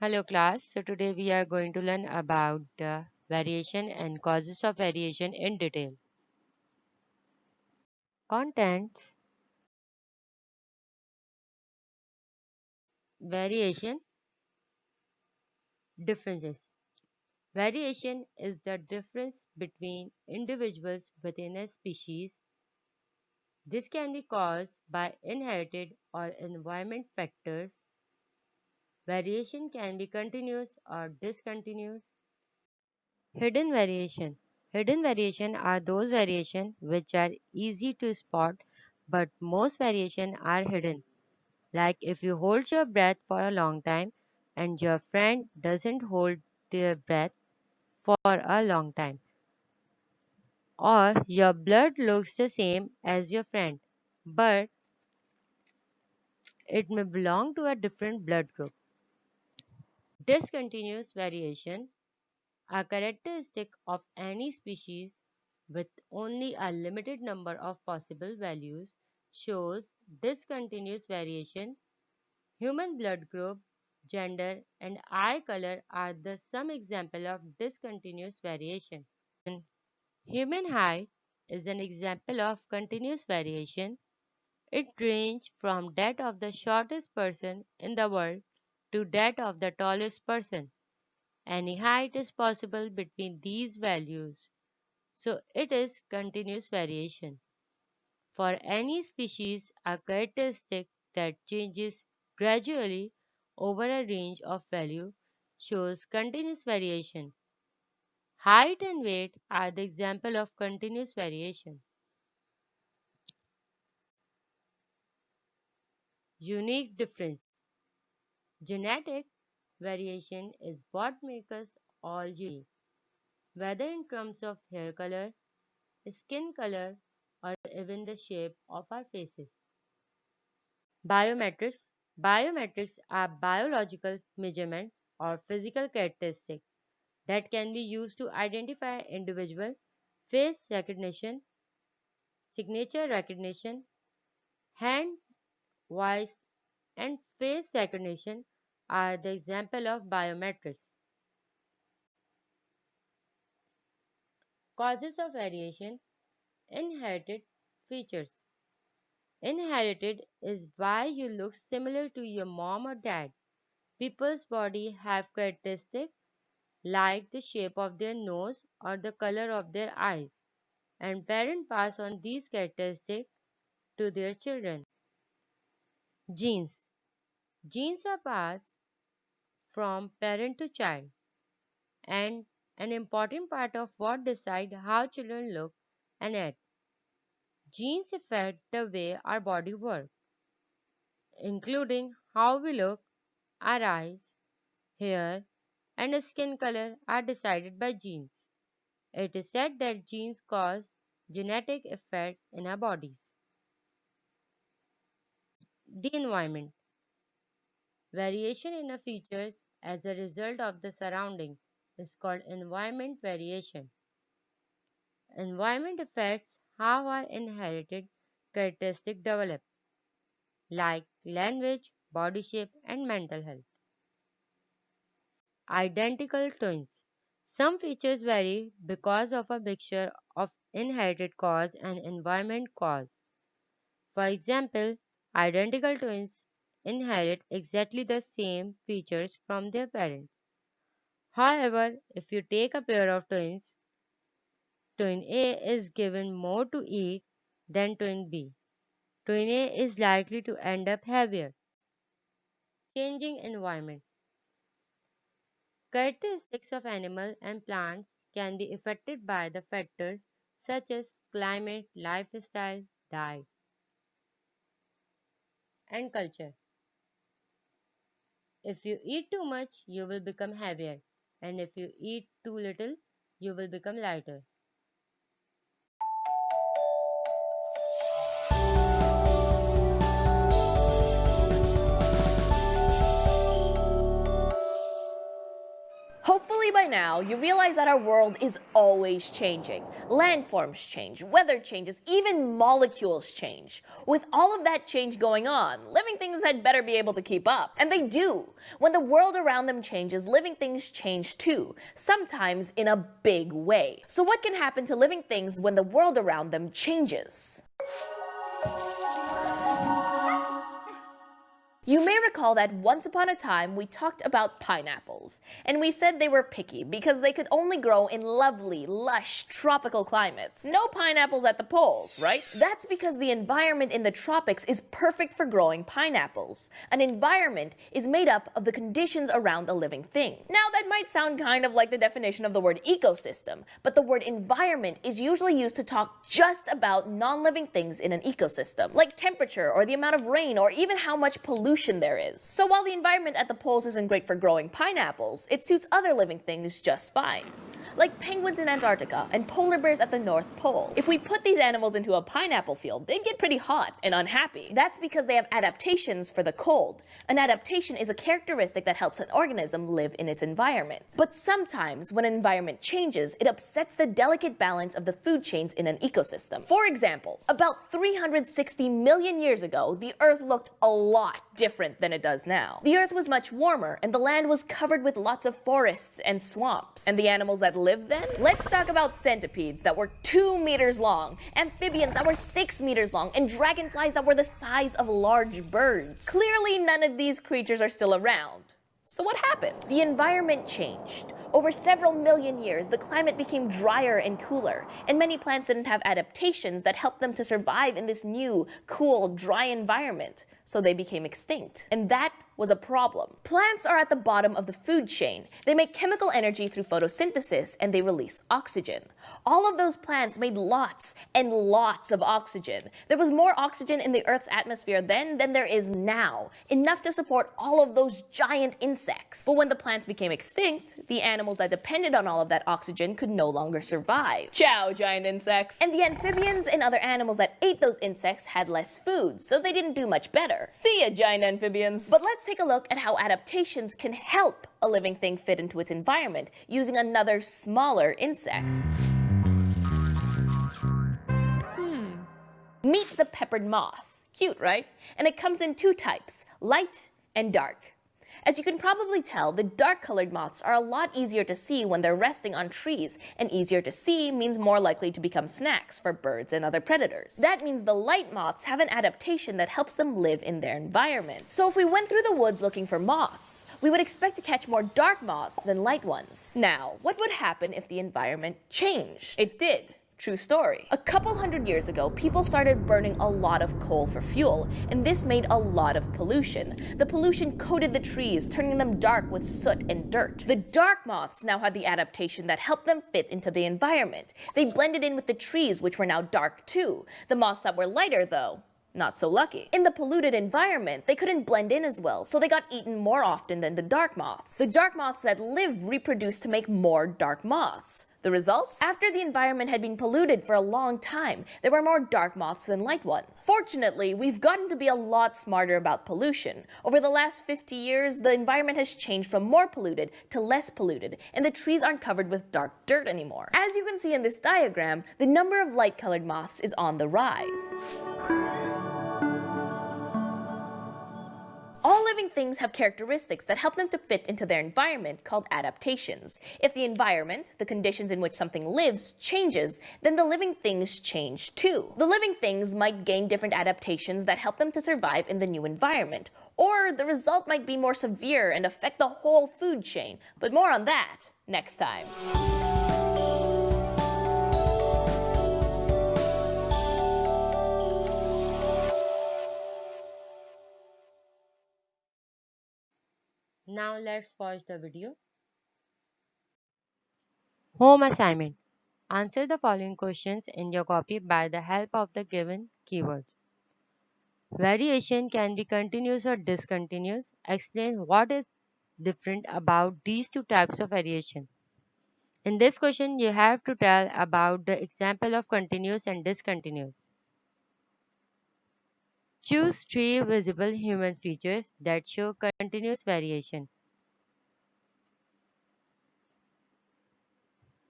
Hello class. So today we are going to learn about variation and causes of variation in detail. Contents. Variation. Differences. Variation is the difference between individuals within a species. This can be caused by inherited or environment factors. Variation can be continuous or discontinuous. Hidden variation. Hidden variation are those variation which are easy to spot, but most variation are hidden. Like if you hold your breath for a long time and your friend doesn't hold their breath for a long time, or your blood looks the same as your friend, but it may belong to a different blood group. Discontinuous variation, a characteristic of any species with only a limited number of possible values, shows discontinuous variation. Human blood group, gender, and eye color are the some example of discontinuous variation. And human height is an example of continuous variation. It ranges from that of the shortest person in the world to that of the tallest person. Any height is possible between these values, so it is continuous variation. For any species, a characteristic that changes gradually over a range of value shows continuous variation. Height and weight are the example of continuous variation. Unique difference. Genetic variation is what makes us all unique, whether in terms of hair color, skin color, or even the shape of our faces. Biometrics. Biometrics are biological measurements or physical characteristics that can be used to identify individual. Face recognition, signature recognition, hand, voice, and face recognition are the example of biometrics. Causes of variation. Inherited features. Inherited is why you look similar to your mom or dad. People's body have characteristics like the shape of their nose or the color of their eyes, and parents pass on these characteristics to their children. Genes. Genes are passed from parent to child and an important part of what decide how children look and act. Genes affect the way our body works, including how we look, our eyes, hair, and skin color are decided by genes. It is said that genes cause genetic effects in our bodies. The environment. Variation in a features as a result of the surrounding is called environment variation. Environment affects how our inherited characteristics develop, like language, body shape, and mental health. Identical twins. Some features vary because of a mixture of inherited cause and environment cause. For example, identical twins inherit exactly the same features from their parents. However, if you take a pair of twins, twin A is given more to eat than twin B. Twin A is likely to end up heavier. Changing environment. Characteristics of animals and plants can be affected by the factors such as climate, lifestyle, diet, and culture. If you eat too much, you will become heavier, and if you eat too little, you will become lighter. Hopefully by now, you realize that our world is always changing. Landforms change, weather changes, even molecules change. With all of that change going on, living things had better be able to keep up. And they do. When the world around them changes, living things change too, sometimes in a big way. So what can happen to living things when the world around them changes? You may recall that once upon a time we talked about pineapples, and we said they were picky because they could only grow in lovely, lush, tropical climates. No pineapples at the poles, right? That's because the environment in the tropics is perfect for growing pineapples. An environment is made up of the conditions around a living thing. Now that might sound kind of like the definition of the word ecosystem, but the word environment is usually used to talk just about non-living things in an ecosystem, like temperature or the amount of rain or even how much pollution there is. So while the environment at the poles isn't great for growing pineapples, it suits other living things just fine. Like penguins in Antarctica and polar bears at the North Pole. If we put these animals into a pineapple field, they'd get pretty hot and unhappy. That's because they have adaptations for the cold. An adaptation is a characteristic that helps an organism live in its environment. But sometimes, when an environment changes, it upsets the delicate balance of the food chains in an ecosystem. For example, about 360 million years ago, the Earth looked a lot different than it does now. The Earth was much warmer, and the land was covered with lots of forests and swamps. And the animals that lived then? Let's talk about centipedes that were 2 meters long, amphibians that were 6 meters long, and dragonflies that were the size of large birds. Clearly, none of these creatures are still around. So what happened? The environment changed. Over several million years, the climate became drier and cooler, and many plants didn't have adaptations that helped them to survive in this new, cool, dry environment, so they became extinct. And that was a problem. Plants are at the bottom of the food chain. They make chemical energy through photosynthesis, and they release oxygen. All of those plants made lots and lots of oxygen. There was more oxygen in the Earth's atmosphere then than there is now, enough to support all of those giant insects. But when the plants became extinct, the animals that depended on all of that oxygen could no longer survive. Ciao, giant insects! And the amphibians and other animals that ate those insects had less food, so they didn't do much better. See ya, giant amphibians! But let's take a look at how adaptations can help a living thing fit into its environment using another smaller insect. Meet the peppered moth. Cute, right? And it comes in two types, light and dark. As you can probably tell, the dark-colored moths are a lot easier to see when they're resting on trees, and easier to see means more likely to become snacks for birds and other predators. That means the light moths have an adaptation that helps them live in their environment. So if we went through the woods looking for moths, we would expect to catch more dark moths than light ones. Now, what would happen if the environment changed? It did. True story. A couple hundred years ago, people started burning a lot of coal for fuel, and this made a lot of pollution. The pollution coated the trees, turning them dark with soot and dirt. The dark moths now had the adaptation that helped them fit into the environment. They blended in with the trees, which were now dark too. The moths that were lighter, though, not so lucky. In the polluted environment, they couldn't blend in as well, so they got eaten more often than the dark moths. The dark moths that lived reproduced to make more dark moths. The results? After the environment had been polluted for a long time, there were more dark moths than light ones. Fortunately, we've gotten to be a lot smarter about pollution. Over the last 50 years, the environment has changed from more polluted to less polluted, and the trees aren't covered with dark dirt anymore. As you can see in this diagram, the number of light-colored moths is on the rise. All living things have characteristics that help them to fit into their environment called adaptations. If the environment, the conditions in which something lives, changes, then the living things change too. The living things might gain different adaptations that help them to survive in the new environment, or the result might be more severe and affect the whole food chain. But more on that next time. Now let's pause the video. Home assignment. Answer the following questions in your copy by the help of the given keywords. Variation can be continuous or discontinuous. Explain what is different about these two types of variation. In this question, you have to tell about the example of continuous and discontinuous. Choose 3 visible human features that show continuous variation.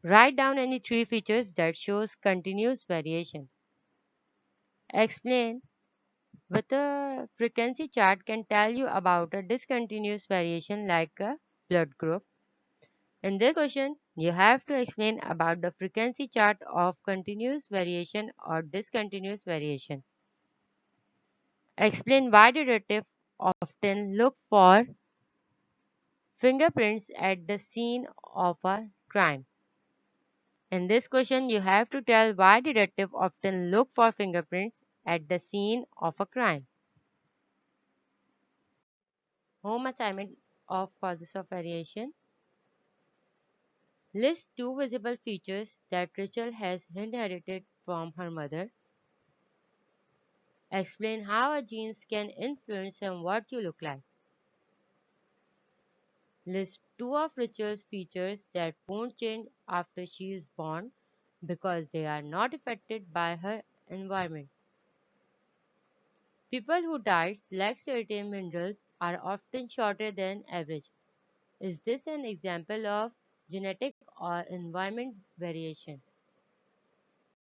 Write down any three features that shows continuous variation. Explain with a frequency chart can tell you about a discontinuous variation like a blood group. In this question, you have to explain about the frequency chart of continuous variation or discontinuous variation. Explain why detectives often look for fingerprints at the scene of a crime. In this question, you have to tell why detectives often look for fingerprints at the scene of a crime. Home assignment of causes of variation. List two visible features that Rachel has inherited from her mother. Explain how a genes can influence on what you look like. List two of Rachel's features that won't change after she is born because they are not affected by her environment. People who diet lack certain minerals are often shorter than average. Is this an example of genetic or environment variation?